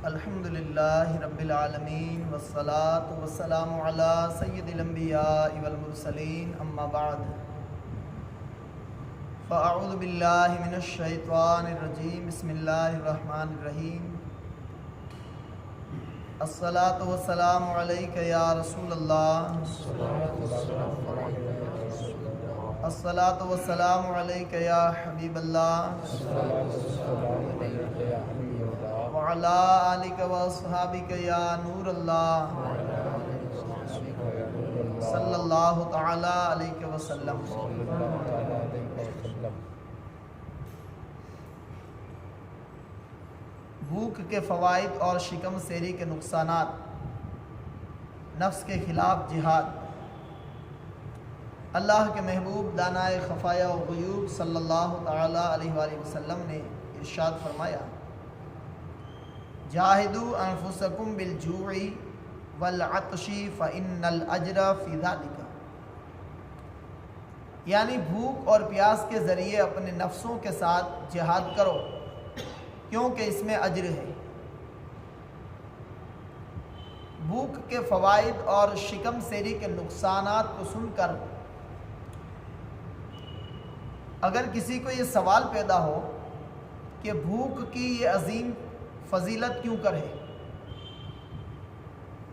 الحمد للہ رب العالمین والصلاة والسلام علی سید الانبیاء والمرسلین اما بعد فاعوذ باللہ من الشیطان الرجیم بسم اللہ الرحمن الرحیم الصلاة والسلام علیک یا رسول اللہ الصلاة والسلام علیک یا حبیب اللہ وعلی آلک واصحابک یا نور اللہ صلی اللہ تعالی علیہ وسلم۔ بھوک کے فوائد اور شکم سیری کے نقصانات، نفس کے خلاف جہاد۔ اللہ کے محبوب دانائے خفایا و غیوب صلی اللہ تعالی علیہ وآلہ وسلم نے ارشاد فرمایا، جاہدوا انفسکم بالجوع والعطش فإن الأجر فی ذلک، یعنی بھوک اور پیاس کے ذریعے اپنے نفسوں کے ساتھ جہاد کرو کیونکہ اس میں اجر ہے۔ بھوک کے فوائد اور شکم سیری کے نقصانات کو سن کر اگر کسی کو یہ سوال پیدا ہو کہ بھوک کی یہ عظیم فضیلت کیوں کر ہے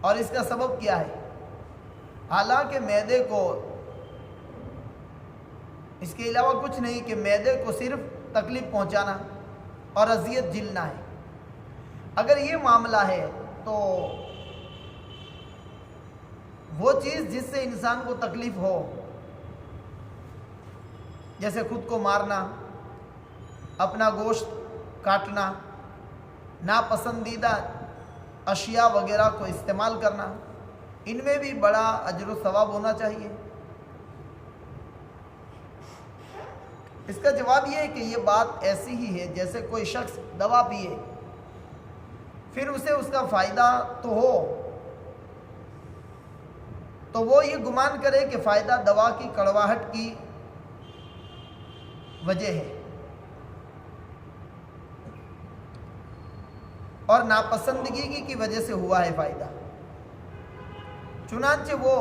اور اس کا سبب کیا ہے، حالانکہ معدے کو اس کے علاوہ کچھ نہیں کہ معدے کو صرف تکلیف پہنچانا اور اذیت جھیلنا ہے، اگر یہ معاملہ ہے تو وہ چیز جس سے انسان کو تکلیف ہو، جیسے خود کو مارنا، اپنا گوشت کاٹنا، ناپسندیدہ اشیاء وغیرہ کو استعمال کرنا، ان میں بھی بڑا اجر و ثواب ہونا چاہیے۔ اس کا جواب یہ ہے کہ یہ بات ایسی ہی ہے جیسے کوئی شخص دوا پیے، پھر اسے اس کا فائدہ تو ہو تو وہ یہ گمان کرے کہ فائدہ دوا کی کڑواہٹ کی وجہ ہے اور ناپسندگی کی وجہ سے ہوا ہے فائدہ، چنانچہ وہ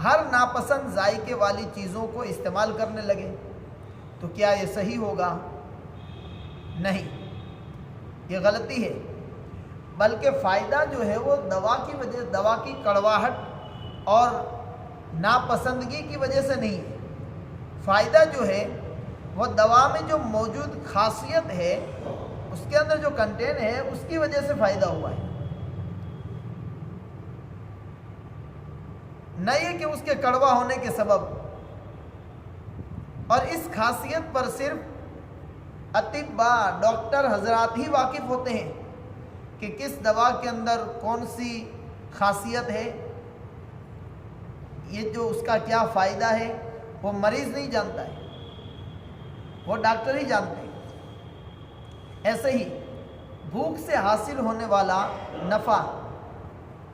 ہر ناپسند ذائقے والی چیزوں کو استعمال کرنے لگے، تو کیا یہ صحیح ہوگا؟ نہیں، یہ غلطی ہے، بلکہ فائدہ جو ہے وہ دوا کی وجہ، دوا کی کڑواہٹ اور ناپسندگی کی وجہ سے نہیں ہے۔ فائدہ جو ہے وہ دوا میں جو موجود خاصیت ہے، اس کے اندر جو کنٹین ہے، اس کی وجہ سے فائدہ ہوا ہے، نہ یہ کہ اس کے کڑوا ہونے کے سبب۔ اور اس خاصیت پر صرف اطباء، ڈاکٹر حضرات ہی واقف ہوتے ہیں کہ کس دوا کے اندر کون سی خاصیت ہے، یہ جو اس کا کیا فائدہ ہے، وہ مریض نہیں جانتا ہے، وہ ڈاکٹر ہی جانتے ہیں۔ ایسے ہی بھوک سے حاصل ہونے والا نفع،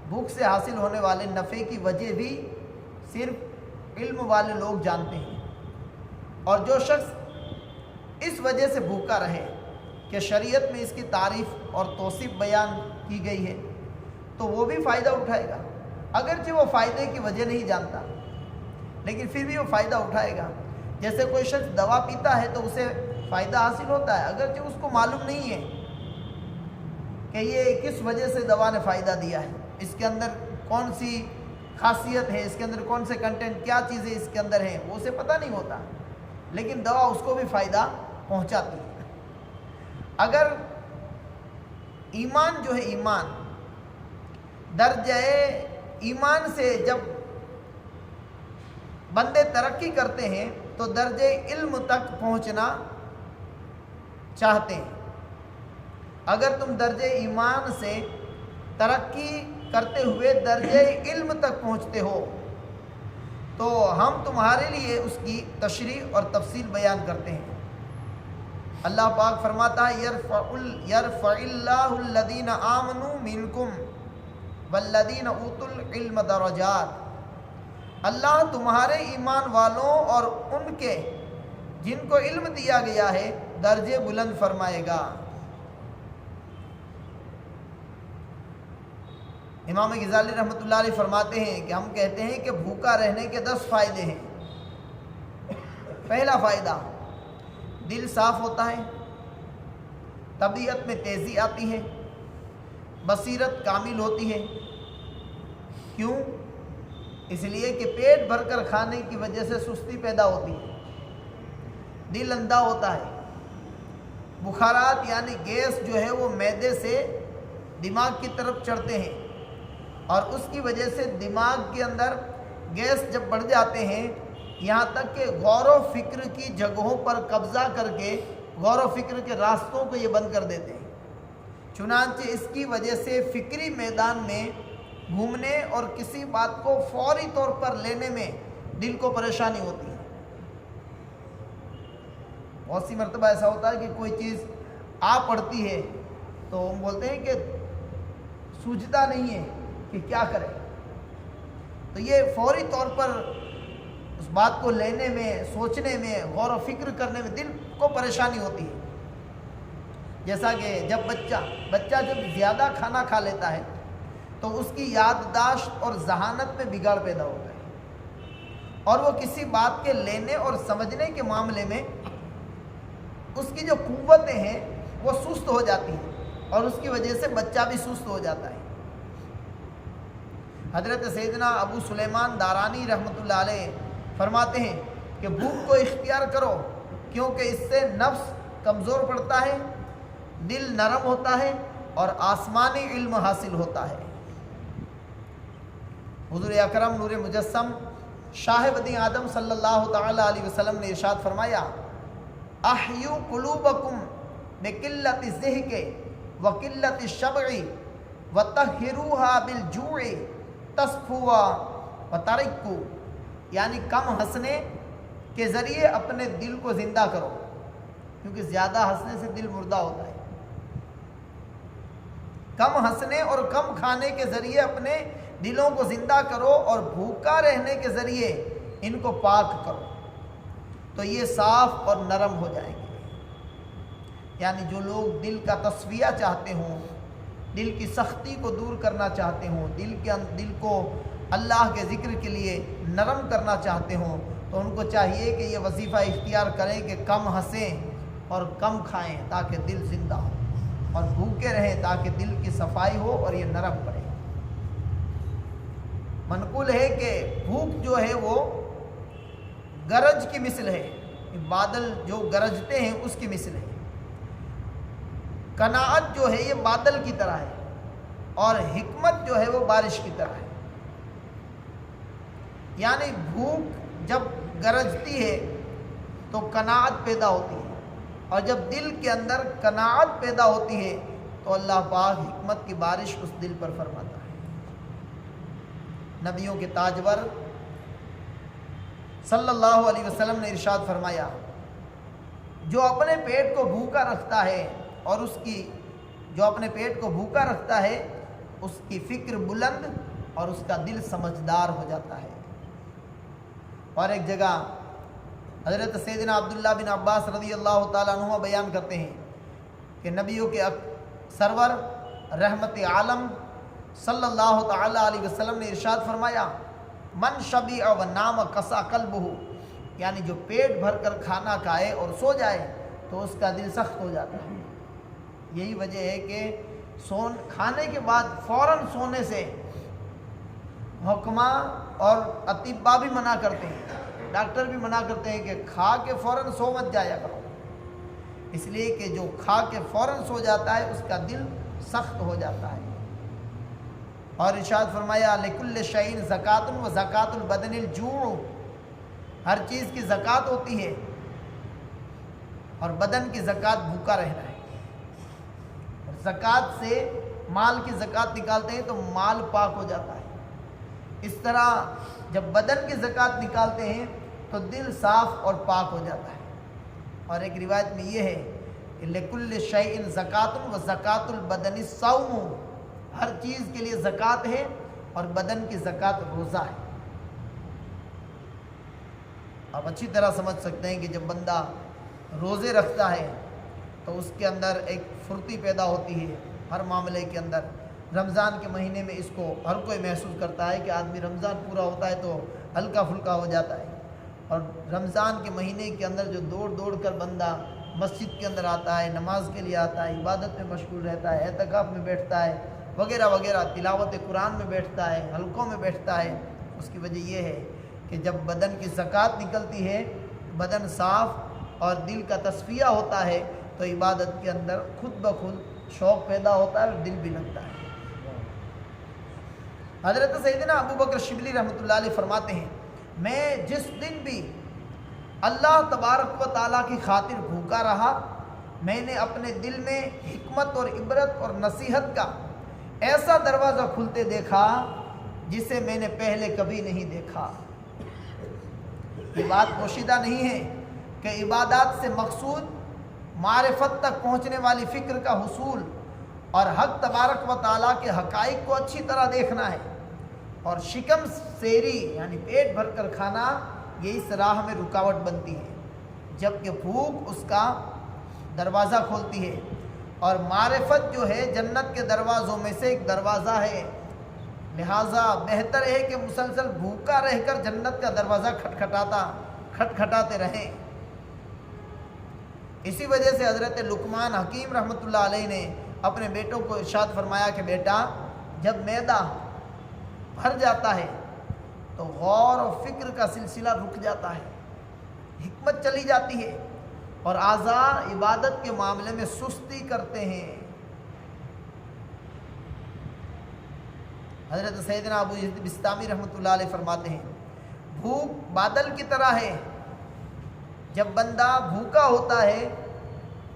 بھوک سے حاصل ہونے والے نفع کی وجہ بھی صرف علم والے لوگ جانتے ہیں، اور جو شخص اس وجہ سے بھوکا رہے کہ شریعت میں اس کی تعریف اور توصیف بیان کی گئی ہے، تو وہ بھی فائدہ اٹھائے گا، اگرچہ وہ فائدے کی وجہ نہیں جانتا لیکن پھر بھی وہ فائدہ اٹھائے گا۔ جیسے کوئی شخص دوا پیتا ہے تو اسے فائدہ حاصل ہوتا ہے، اگرچہ اس کو معلوم نہیں ہے کہ یہ کس وجہ سے دوا نے فائدہ دیا ہے، اس کے اندر کون سی خاصیت ہے، اس کے اندر کون سے کنٹینٹ، کیا چیزیں اس کے اندر ہیں، وہ اسے پتہ نہیں ہوتا، لیکن دوا اس کو بھی فائدہ پہنچاتی ہے۔ اگر ایمان جو ہے، ایمان درجہ ایمان سے جب بندے ترقی کرتے ہیں تو درجہ علم تک پہنچنا چاہتے ہیں۔ اگر تم درجہ ایمان سے ترقی کرتے ہوئے درجہ علم تک پہنچتے ہو تو ہم تمہارے لیے اس کی تشریح اور تفصیل بیان کرتے ہیں۔ اللہ پاک فرماتا ہے، یرفع اللہ الذین آمنوا منکم والذین اوتوا العلم درجات، اللہ تمہارے ایمان والوں اور ان کے جن کو علم دیا گیا ہے درجے بلند فرمائے گا۔ امام غزالی رحمۃ اللہ علیہ فرماتے ہیں کہ ہم کہتے ہیں کہ بھوکا رہنے کے 10 فائدے ہیں۔ پہلا فائدہ، دل صاف ہوتا ہے، طبیعت میں تیزی آتی ہے، بصیرت کامل ہوتی ہے۔ کیوں؟ اس لیے کہ پیٹ بھر کر کھانے کی وجہ سے سستی پیدا ہوتی ہے، دل اندھا ہوتا ہے، بخارات یعنی گیس جو ہے وہ معدے سے دماغ کی طرف چڑھتے ہیں، اور اس کی وجہ سے دماغ کے اندر گیس جب بڑھ جاتے ہیں، یہاں تک کہ غور و فکر کی جگہوں پر قبضہ کر کے غور و فکر کے راستوں کو یہ بند کر دیتے ہیں۔ چنانچہ اس کی وجہ سے فکری میدان میں گھومنے اور کسی بات کو فوری طور پر لینے میں دل کو پریشانی ہوتی ہے۔ بہت سی مرتبہ ایسا ہوتا ہے کہ کوئی چیز آ پڑتی ہے تو ہم بولتے ہیں کہ سوجھتا نہیں ہے کہ کیا کریں، تو یہ فوری طور پر اس بات کو لینے میں، سوچنے میں، غور و فکر کرنے میں دل کو پریشانی ہوتی ہے۔ جیسا کہ جب بچہ جب زیادہ کھانا کھا لیتا ہے تو اس کی یادداشت اور ذہانت میں بگاڑ پیدا ہوتا ہے، اور وہ کسی بات کے لینے اور سمجھنے کے معاملے میں اس کی جو قوتیں ہیں وہ سست ہو جاتی ہیں، اور اس کی وجہ سے بچہ بھی سست ہو جاتا ہے۔ حضرت سیدنا ابو سلیمان دارانی رحمۃ اللہ علیہ فرماتے ہیں کہ بھوک کو اختیار کرو، کیونکہ اس سے نفس کمزور پڑتا ہے، دل نرم ہوتا ہے، اور آسمانی علم حاصل ہوتا ہے۔ حضور اکرم نور مجسم شاہ بدی آدم صلی اللہ تعالی علیہ وسلم نے ارشاد فرمایا، احیو قلوبکم بقلت الضحک وقلت الشبع وطہروہا بالجوع تصفوا وترکوا، یعنی کم ہنسنے کے ذریعے اپنے دل کو زندہ کرو، کیونکہ زیادہ ہنسنے سے دل مردہ ہوتا ہے۔ کم ہنسنے اور کم کھانے کے ذریعے اپنے دلوں کو زندہ کرو، اور بھوکا رہنے کے ذریعے ان کو پاک کرو، تو یہ صاف اور نرم ہو جائیں گے۔ یعنی جو لوگ دل کا تصفیہ چاہتے ہوں، دل کی سختی کو دور کرنا چاہتے ہوں، دل کو اللہ کے ذکر کے لیے نرم کرنا چاہتے ہوں، تو ان کو چاہیے کہ یہ وظیفہ اختیار کریں کہ کم ہنسیں اور کم کھائیں تاکہ دل زندہ ہو، اور بھوکے رہیں تاکہ دل کی صفائی ہو اور یہ نرم پڑے۔ منقول ہے کہ بھوک جو ہے وہ گرج کی مثل ہے، بادل جو گرجتے ہیں اس کی مثل ہے۔ قناعت جو ہے یہ بادل کی طرح ہے، اور حکمت جو ہے وہ بارش کی طرح ہے۔ یعنی بھوک جب گرجتی ہے تو قناعت پیدا ہوتی ہے، اور جب دل کے اندر قناعت پیدا ہوتی ہے تو اللہ پاک حکمت کی بارش اس دل پر فرماتا ہے۔ نبیوں کے تاجور صلی اللہ علیہ وسلم نے ارشاد فرمایا، جو اپنے پیٹ کو بھوکا رکھتا ہے اور جو اپنے پیٹ کو بھوکا رکھتا ہے اس کی فکر بلند اور اس کا دل سمجھدار ہو جاتا ہے۔ اور ایک جگہ حضرت سیدنا عبداللہ بن عباس رضی اللہ تعالیٰ عنہ بیان کرتے ہیں کہ نبیوں کے سرور رحمت عالم صلی اللہ تعالیٰ علیہ وسلم نے ارشاد فرمایا، من شبع و نام قسا قلبہ، یعنی جو پیٹ بھر کر کھانا کھائے اور سو جائے تو اس کا دل سخت ہو جاتا ہے۔ یہی وجہ ہے کہ کھانے کے بعد فوراً سونے سے حکماں اور اطباء بھی منع کرتے ہیں، ڈاکٹر بھی منع کرتے ہیں کہ کھا کے فوراً سو مت جایا کرو، اس لیے کہ جو کھا کے فوراً سو جاتا ہے اس کا دل سخت ہو جاتا ہے۔ اور ارشاد فرمایا، لکل شیء زکوۃ و زکوۃ البدن الجوع، ہر چیز کی زکوٰۃ ہوتی ہے اور بدن کی زکوٰۃ بھوکا رہنا ہے۔ زکوٰۃ سے مال کی زکوٰۃ نکالتے ہیں تو مال پاک ہو جاتا ہے، اس طرح جب بدن کی زکوٰۃ نکالتے ہیں تو دل صاف اور پاک ہو جاتا ہے۔ اور ایک روایت میں یہ ہے کہ لکل شیء زکوۃ و زکوۃ البدن الصوم، ہر چیز کے لیے زکوٰۃ ہے اور بدن کی زکوٰۃ روزہ ہے۔ آپ اچھی طرح سمجھ سکتے ہیں کہ جب بندہ روزے رکھتا ہے تو اس کے اندر ایک پھرتی پیدا ہوتی ہے ہر معاملے کے اندر، رمضان کے مہینے میں اس کو ہر کوئی محسوس کرتا ہے کہ آدمی رمضان پورا ہوتا ہے تو ہلکا پھلکا ہو جاتا ہے، اور رمضان کے مہینے کے اندر جو دوڑ کر بندہ مسجد کے اندر آتا ہے، نماز کے لیے آتا ہے، عبادت میں مشغول رہتا ہے، اعتکاف میں بیٹھتا ہے وغیرہ وغیرہ، تلاوت قرآن میں بیٹھتا ہے، حلقوں میں بیٹھتا ہے، اس کی وجہ یہ ہے کہ جب بدن کی زکوٰۃ نکلتی ہے، بدن صاف اور دل کا تصفیہ ہوتا ہے تو عبادت کے اندر خود بخود شوق پیدا ہوتا ہے اور دل بھی لگتا ہے۔ حضرت سیدنا ابو بکر شبلی رحمۃ اللہ علیہ فرماتے ہیں، میں جس دن بھی اللہ تبارک و تعالیٰ کی خاطر بھوکا رہا، میں نے اپنے دل میں حکمت اور عبرت اور نصیحت کا ایسا دروازہ کھلتے دیکھا جسے میں نے پہلے کبھی نہیں دیکھا۔ یہ بات پوشیدہ نہیں ہے کہ عبادات سے مقصود معرفت تک پہنچنے والی فکر کا حصول اور حق تبارک و تعالیٰ کے حقائق کو اچھی طرح دیکھنا ہے، اور شکم سیری یعنی پیٹ بھر کر کھانا یہ اس راہ میں رکاوٹ بنتی ہے، جبکہ بھوک اس کا دروازہ کھولتی ہے، اور معرفت جو ہے جنت کے دروازوں میں سے ایک دروازہ ہے، لہٰذا بہتر ہے کہ مسلسل بھوکا رہ کر جنت کا دروازہ کھٹکھٹاتے رہیں۔ اسی وجہ سے حضرت لقمان حکیم رحمۃ اللہ علیہ نے اپنے بیٹوں کو ارشاد فرمایا کہ بیٹا، جب معدہ بھر جاتا ہے تو غور و فکر کا سلسلہ رک جاتا ہے، حکمت چلی جاتی ہے، اور اعضاء عبادت کے معاملے میں سستی کرتے ہیں۔ حضرت سیدنا ابو یزید بستامی رحمۃ اللہ علیہ فرماتے ہیں، بھوک بادل کی طرح ہے، جب بندہ بھوکا ہوتا ہے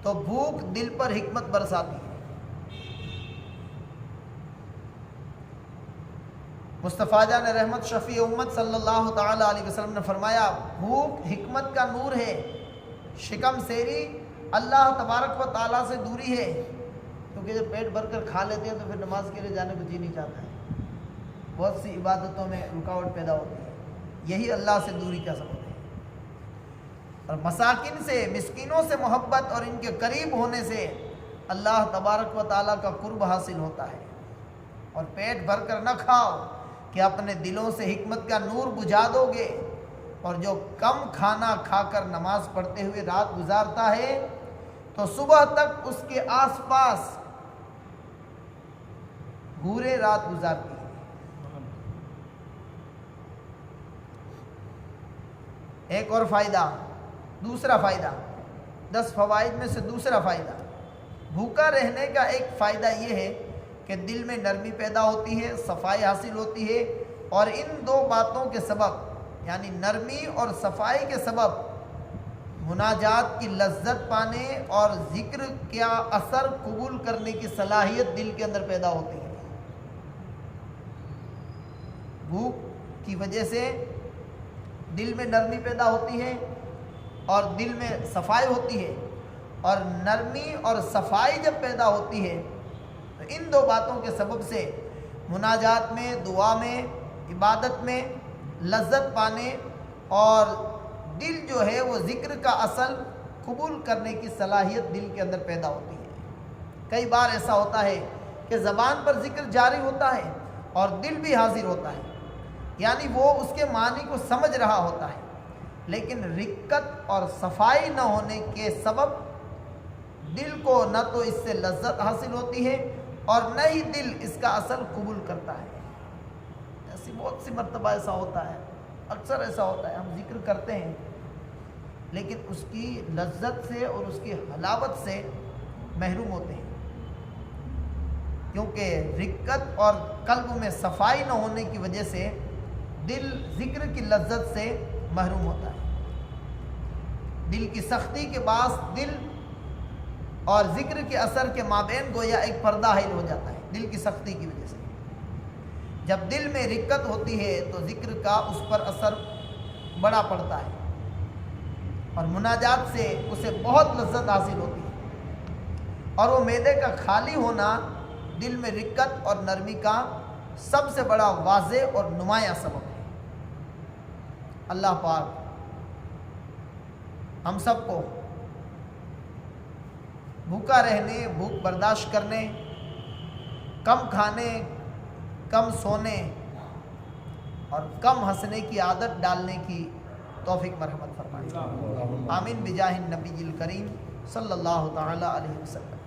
تو بھوک دل پر حکمت برساتی ہے۔ مصطفیٰ جان رحمت شفیع امت صلی اللہ تعالی علیہ وسلم نے فرمایا، بھوک حکمت کا نور ہے، شکم سیری اللہ تبارک و تعالیٰ سے دوری ہے، کیونکہ جب پیٹ بھر کر کھا لیتے ہیں تو پھر نماز کے لیے جانے کو جی نہیں چاہتا ہے، بہت سی عبادتوں میں رکاوٹ پیدا ہوتی ہے، یہی اللہ سے دوری کا سبب ہے۔ اور مساکین سے، مسکینوں سے محبت اور ان کے قریب ہونے سے اللہ تبارک و تعالیٰ کا قرب حاصل ہوتا ہے۔ اور پیٹ بھر کر نہ کھاؤ کہ اپنے دلوں سے حکمت کا نور بجھا دو گے، اور جو کم کھانا کھا کر نماز پڑھتے ہوئے رات گزارتا ہے تو صبح تک اس کے آس پاس بھورے رات گزارتی ہے۔ ایک اور فائدہ، دوسرا فائدہ، 10 فوائد میں سے دوسرا فائدہ، بھوکا رہنے کا ایک فائدہ یہ ہے کہ دل میں نرمی پیدا ہوتی ہے، صفائی حاصل ہوتی ہے، اور ان دو باتوں کے سبب یعنی نرمی اور صفائی کے سبب مناجات کی لذت پانے اور ذکر کا اثر قبول کرنے کی صلاحیت دل کے اندر پیدا ہوتی ہے۔ بھوک کی وجہ سے دل میں نرمی پیدا ہوتی ہے اور دل میں صفائی ہوتی ہے، اور نرمی اور صفائی جب پیدا ہوتی ہے تو ان دو باتوں کے سبب سے مناجات میں، دعا میں، عبادت میں لذت پانے اور دل جو ہے وہ ذکر کا اصل قبول کرنے کی صلاحیت دل کے اندر پیدا ہوتی ہے۔ کئی بار ایسا ہوتا ہے کہ زبان پر ذکر جاری ہوتا ہے اور دل بھی حاضر ہوتا ہے، یعنی وہ اس کے معنی کو سمجھ رہا ہوتا ہے، لیکن رقت اور صفائی نہ ہونے کے سبب دل کو نہ تو اس سے لذت حاصل ہوتی ہے اور نہ ہی دل اس کا اصل قبول کرتا ہے۔ ایسی بہت سی مرتبہ ایسا ہوتا ہے، اکثر ایسا ہوتا ہے، ہم ذکر کرتے ہیں لیکن اس کی لذت سے اور اس کی حلاوت سے محروم ہوتے ہیں، کیونکہ رقت اور قلب میں صفائی نہ ہونے کی وجہ سے دل ذکر کی لذت سے محروم ہوتا ہے۔ دل کی سختی کے باعث دل اور ذکر کے اثر کے مابین گویا ایک پردہ حائل ہو جاتا ہے دل کی سختی کی وجہ سے۔ جب دل میں رقت ہوتی ہے تو ذکر کا اس پر اثر بڑا پڑتا ہے اور مناجات سے اسے بہت لذت حاصل ہوتی ہے، اور وہ معدے کا خالی ہونا دل میں رقت اور نرمی کا سب سے بڑا واضح اور نمایاں سبب ہے۔ اللہ پاک ہم سب کو بھوکا رہنے، بھوک برداشت کرنے، کم کھانے، کم سونے اور کم ہنسنے کی عادت ڈالنے کی توفیق مرحمت فرمائے، آمین بجاہ النبی الکریم صلی اللہ تعالی علیہ وسلم۔